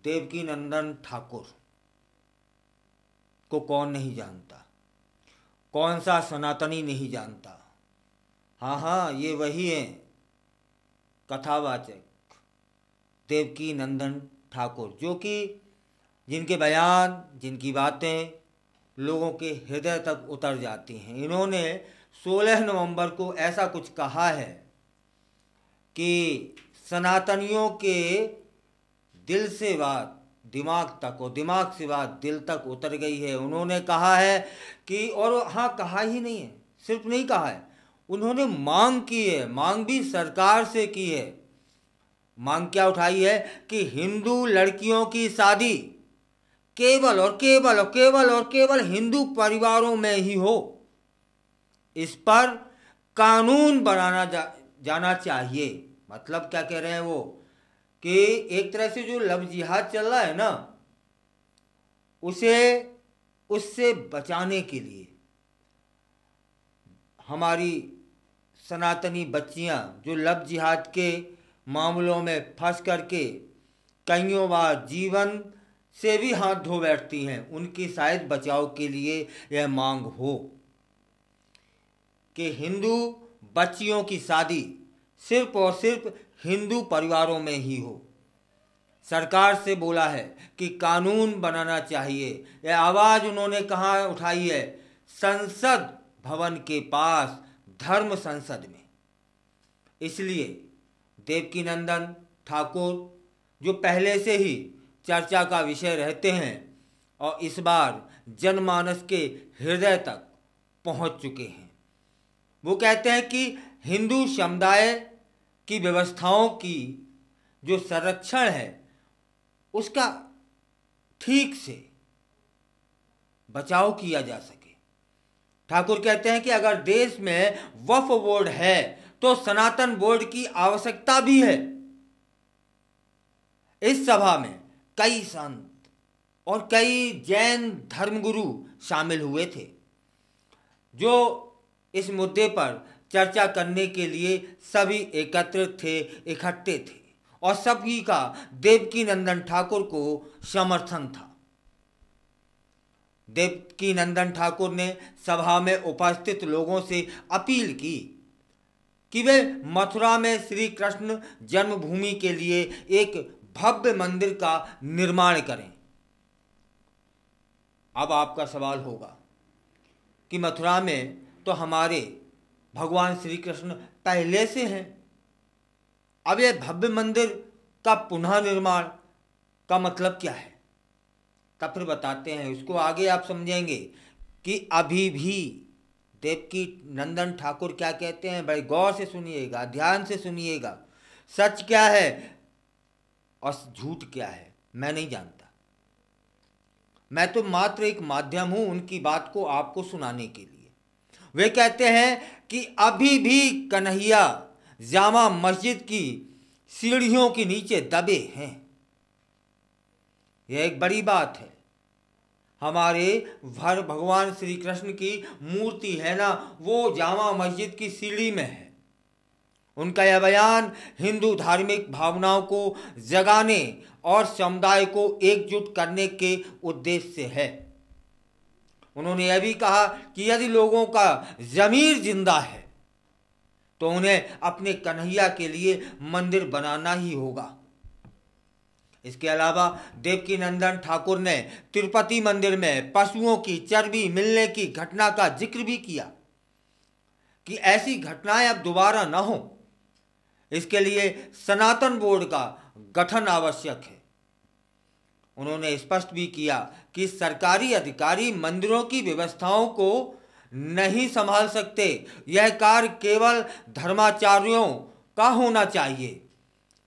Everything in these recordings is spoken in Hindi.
देवकीनंदन ठाकुर को कौन नहीं जानता, कौन सा सनातनी नहीं जानता। हाँ हाँ, ये वही हैं कथावाचक देवकीनंदन ठाकुर, जो कि जिनके बयान, जिनकी बातें लोगों के हृदय तक उतर जाती हैं। इन्होंने 16 नवंबर को ऐसा कुछ कहा है कि सनातनियों के दिल से बात दिमाग तक और दिमाग से बात दिल तक उतर गई है। उन्होंने कहा है कि, और हाँ कहा ही नहीं है, सिर्फ नहीं कहा है, उन्होंने मांग की है, मांग भी सरकार से की है। मांग क्या उठाई है कि हिंदू लड़कियों की शादी केवल और केवल और केवल और केवल हिंदू परिवारों में ही हो। इस पर कानून बनाना जाना चाहिए। मतलब क्या कह रहे हैं वो, कि एक तरह से जो लव जिहाद चल रहा है ना, उससे बचाने के लिए हमारी सनातनी बच्चियां जो लव जिहाद के मामलों में फंस करके कईयों बार जीवन से भी हाथ धो बैठती हैं, उनकी शायद बचाव के लिए यह मांग हो कि हिंदू बच्चियों की शादी सिर्फ और सिर्फ हिंदू परिवारों में ही हो। सरकार से बोला है कि कानून बनाना चाहिए। यह आवाज़ उन्होंने कहाँ उठाई है? संसद भवन के पास, धर्म संसद में। इसलिए देवकीनंदन ठाकुर, जो पहले से ही चर्चा का विषय रहते हैं और इस बार जनमानस के हृदय तक पहुंच चुके हैं, वो कहते हैं कि हिंदू समुदाय की व्यवस्थाओं की जो संरक्षण है उसका ठीक से बचाव किया जा सके। ठाकुर कहते हैं कि अगर देश में वक्फ बोर्ड है तो सनातन बोर्ड की आवश्यकता भी है। इस सभा में कई संत और कई जैन धर्मगुरु शामिल हुए थे, जो इस मुद्दे पर चर्चा करने के लिए सभी एकत्रित थे, इकट्ठे थे, और सभी का देवकीनंदन ठाकुर को समर्थन था। देवकीनंदन ठाकुर ने सभा में उपस्थित लोगों से अपील की कि वे मथुरा में श्री कृष्ण जन्मभूमि के लिए एक भव्य मंदिर का निर्माण करें। अब आपका सवाल होगा कि मथुरा में तो हमारे भगवान श्री कृष्ण पहले से हैं, अब यह भव्य मंदिर का पुनः निर्माण का मतलब क्या है? तब फिर बताते हैं, उसको आगे आप समझेंगे कि अभी भी देवकीनंदन ठाकुर क्या कहते हैं। बड़े गौर से सुनिएगा, ध्यान से सुनिएगा। सच क्या है और झूठ क्या है मैं नहीं जानता, मैं तो मात्र एक माध्यम हूं उनकी बात को आपको सुनाने के लिए। वे कहते हैं कि अभी भी कन्हैया जामा मस्जिद की सीढ़ियों के नीचे दबे हैं। यह एक बड़ी बात है। हमारे भगवान श्री कृष्ण की मूर्ति है ना, वो जामा मस्जिद की सीढ़ी में है। उनका यह बयान हिंदू धार्मिक भावनाओं को जगाने और समुदाय को एकजुट करने के उद्देश्य से है। उन्होंने यह भी कहा कि यदि लोगों का ज़मीर जिंदा है तो उन्हें अपने कन्हैया के लिए मंदिर बनाना ही होगा। इसके अलावा देवकीनंदन ठाकुर ने तिरुपति मंदिर में पशुओं की चर्बी मिलने की घटना का जिक्र भी किया कि ऐसी घटनाएं अब दोबारा न हो, इसके लिए सनातन बोर्ड का गठन आवश्यक है। उन्होंने स्पष्ट भी किया कि सरकारी अधिकारी मंदिरों की व्यवस्थाओं को नहीं संभाल सकते, यह कार्य केवल धर्माचार्यों का होना चाहिए।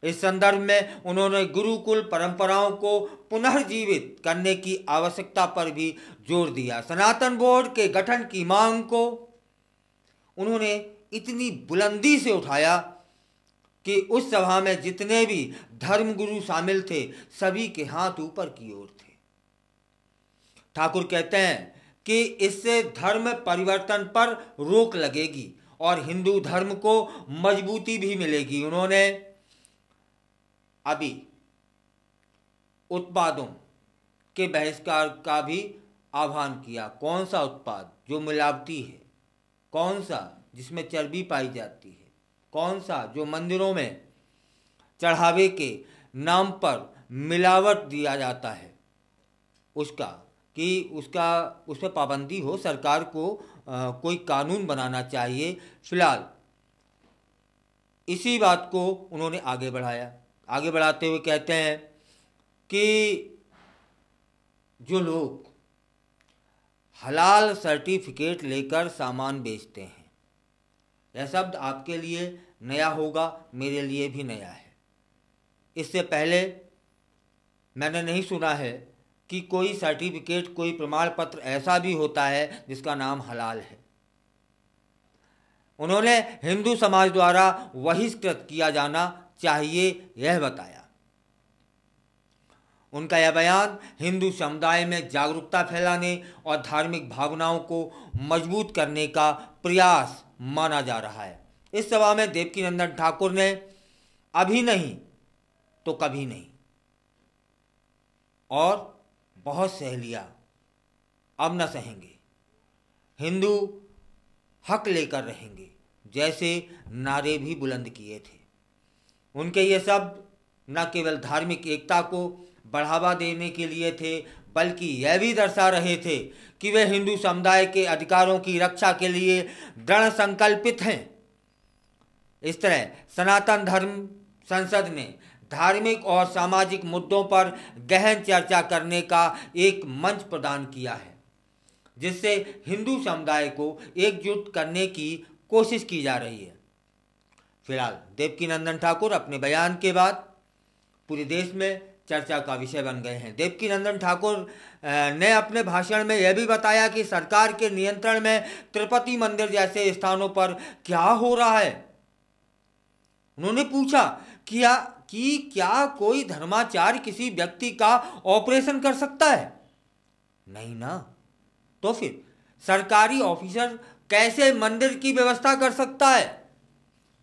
इस संदर्भ में उन्होंने गुरुकुल परंपराओं को पुनर्जीवित करने की आवश्यकता पर भी जोर दिया। सनातन बोर्ड के गठन की मांग को उन्होंने इतनी बुलंदी से उठाया कि उस सभा में जितने भी धर्मगुरु शामिल थे सभी के हाथ ऊपर की ओर थे। ठाकुर कहते हैं कि इससे धर्म परिवर्तन पर रोक लगेगी और हिंदू धर्म को मजबूती भी मिलेगी। उन्होंने अभी उत्पादों के बहिष्कार का भी आह्वान किया। कौन सा उत्पाद जो मिलावटी है, कौन सा जिसमें चर्बी पाई जाती है, कौन सा जो मंदिरों में चढ़ावे के नाम पर मिलावट दिया जाता है, उसका उस पर पाबंदी हो। सरकार को कोई कानून बनाना चाहिए। फिलहाल इसी बात को उन्होंने आगे बढ़ाया। आगे बढ़ाते हुए कहते हैं कि जो लोग हलाल सर्टिफिकेट लेकर सामान बेचते हैं, यह शब्द आपके लिए नया होगा, मेरे लिए भी नया है। इससे पहले मैंने नहीं सुना है कि कोई सर्टिफिकेट, कोई प्रमाण पत्र ऐसा भी होता है जिसका नाम हलाल है। उन्होंने हिंदू समाज द्वारा बहिष्कृत किया जाना चाहिए, यह बताया। उनका यह बयान हिंदू समुदाय में जागरूकता फैलाने और धार्मिक भावनाओं को मजबूत करने का प्रयास माना जा रहा है। इस सभा में देवकीनंदन ठाकुर ने अभी नहीं तो कभी नहीं और बहुत सह लिया, अब न सहेंगे, हिंदू हक लेकर रहेंगे जैसे नारे भी बुलंद किए थे। उनके ये शब्द न केवल धार्मिक एकता को बढ़ावा देने के लिए थे, बल्कि यह भी दर्शा रहे थे कि वे हिंदू समुदाय के अधिकारों की रक्षा के लिए दृढ़ संकल्पित हैं। इस तरह सनातन धर्म संसद ने धार्मिक और सामाजिक मुद्दों पर गहन चर्चा करने का एक मंच प्रदान किया है, जिससे हिंदू समुदाय को एकजुट करने की कोशिश की जा रही है। फिलहाल देवकीनंदन ठाकुर अपने बयान के बाद पूरे देश में चर्चा का विषय बन गए हैं। देवकीनंदन ठाकुर ने अपने भाषण में यह भी बताया कि सरकार के नियंत्रण में तिरुपति मंदिर जैसे स्थानों पर क्या हो रहा है। उन्होंने पूछा कि क्या कोई धर्माचार्य किसी व्यक्ति का ऑपरेशन कर सकता है? नहीं ना। तो फिर सरकारी ऑफिसर कैसे मंदिर की व्यवस्था कर सकता है?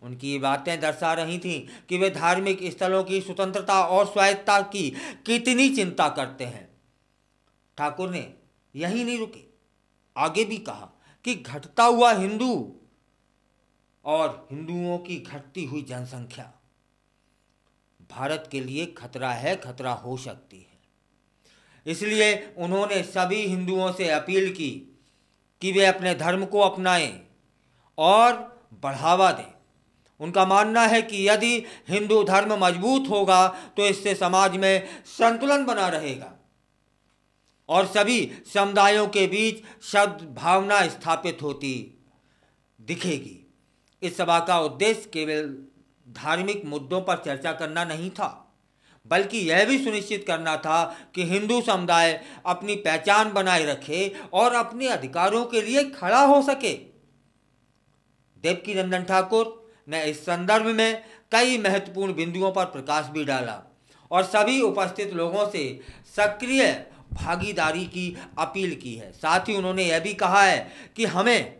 उनकी ये बातें दर्शा रही थीं कि वे धार्मिक स्थलों की स्वतंत्रता और स्वायत्तता की कितनी चिंता करते हैं। ठाकुर ने यही नहीं रुके, आगे भी कहा कि घटता हुआ हिंदू और हिंदुओं की घटती हुई जनसंख्या भारत के लिए खतरा है, खतरा हो सकती है। इसलिए उन्होंने सभी हिंदुओं से अपील की कि वे अपने धर्म को अपनाएं और बढ़ावा दें। उनका मानना है कि यदि हिंदू धर्म मजबूत होगा तो इससे समाज में संतुलन बना रहेगा और सभी समुदायों के बीच सद्भावना स्थापित होती दिखेगी। इस सभा का उद्देश्य केवल धार्मिक मुद्दों पर चर्चा करना नहीं था, बल्कि यह भी सुनिश्चित करना था कि हिंदू समुदाय अपनी पहचान बनाए रखे और अपने अधिकारों के लिए खड़ा हो सके। देवकीनंदन ठाकुर ने इस संदर्भ में कई महत्वपूर्ण बिंदुओं पर प्रकाश भी डाला और सभी उपस्थित लोगों से सक्रिय भागीदारी की अपील की है। साथ ही उन्होंने यह भी कहा है कि हमें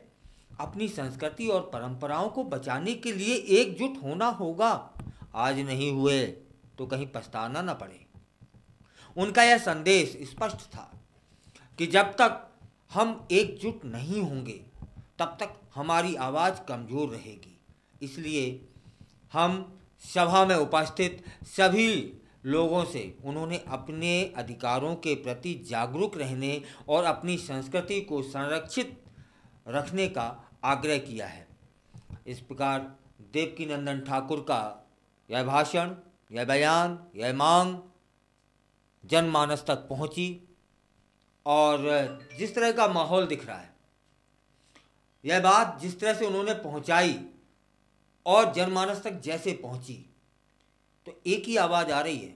अपनी संस्कृति और परंपराओं को बचाने के लिए एकजुट होना होगा। आज नहीं हुए तो कहीं पछताना न पड़े। उनका यह संदेश स्पष्ट था कि जब तक हम एकजुट नहीं होंगे तब तक हमारी आवाज़ कमज़ोर रहेगी। इसलिए हम सभा में उपस्थित सभी लोगों से उन्होंने अपने अधिकारों के प्रति जागरूक रहने और अपनी संस्कृति को संरक्षित रखने का आग्रह किया है। इस प्रकार देवकीनंदन ठाकुर का यह भाषण, यह बयान, यह मांग जनमानस तक पहुंची और जिस तरह का माहौल दिख रहा है, यह बात जिस तरह से उन्होंने पहुंचाई और जनमानस तक जैसे पहुंची, तो एक ही आवाज़ आ रही है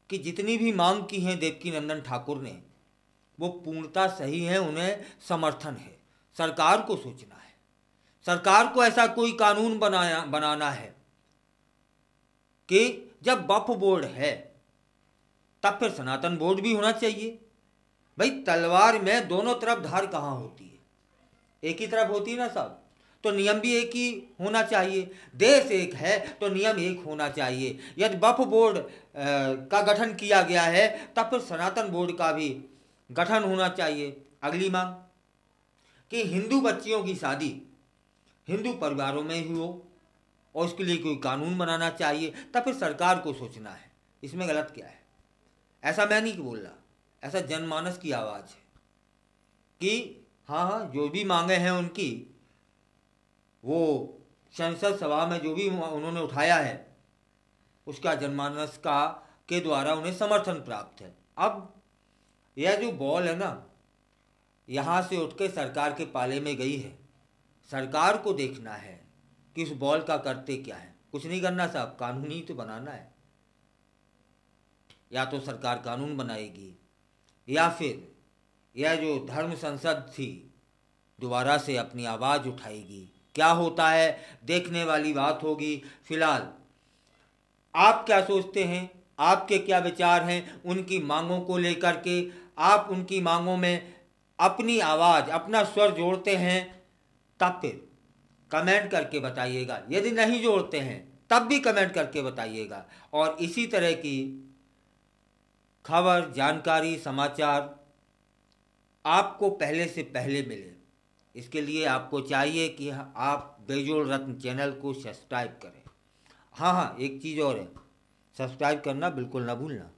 कि जितनी भी मांग की है देवकीनंदन ठाकुर ने वो पूर्णतः सही है, उन्हें समर्थन है। सरकार को सोचना है, सरकार को ऐसा कोई कानून बनाना है कि जब वक्फ बोर्ड है तब फिर सनातन बोर्ड भी होना चाहिए। भाई तलवार में दोनों तरफ धार कहाँ होती है? एक ही तरफ होती है ना साहब। तो नियम भी एक ही होना चाहिए। देश एक है तो नियम एक होना चाहिए। यदि वक्फ बोर्ड का गठन किया गया है तब फिर सनातन बोर्ड का भी गठन होना चाहिए। अगली मांग कि हिंदू बच्चियों की शादी हिंदू परिवारों में ही हो और उसके लिए कोई कानून बनाना चाहिए। तब फिर सरकार को सोचना है इसमें गलत क्या है। ऐसा मैं नहीं बोल रहा, ऐसा जनमानस की आवाज़ है कि हाँ हाँ जो भी मांगे हैं उनकी, वो संसद सभा में जो भी उन्होंने उठाया है उसका जनमानस का के द्वारा उन्हें समर्थन प्राप्त है। अब यह जो बॉल है ना, यहाँ से उठ के सरकार के पाले में गई है। सरकार को देखना है कि उस बॉल का करते क्या है। कुछ नहीं करना साहब, कानून ही तो बनाना है। या तो सरकार कानून बनाएगी या फिर यह जो धर्म संसद थी दोबारा से अपनी आवाज़ उठाएगी। क्या होता है देखने वाली बात होगी। फिलहाल आप क्या सोचते हैं, आपके क्या विचार हैं उनकी मांगों को लेकर के? आप उनकी मांगों में अपनी आवाज़ अपना स्वर जोड़ते हैं तब फिर कमेंट करके बताइएगा। यदि नहीं जोड़ते हैं तब भी कमेंट करके बताइएगा। और इसी तरह की खबर, जानकारी, समाचार आपको पहले से पहले मिले, इसके लिए आपको चाहिए कि आप बेजोड़ रत्न चैनल को सब्सक्राइब करें। हाँ हाँ, एक चीज़ और है, सब्सक्राइब करना बिल्कुल ना भूलना।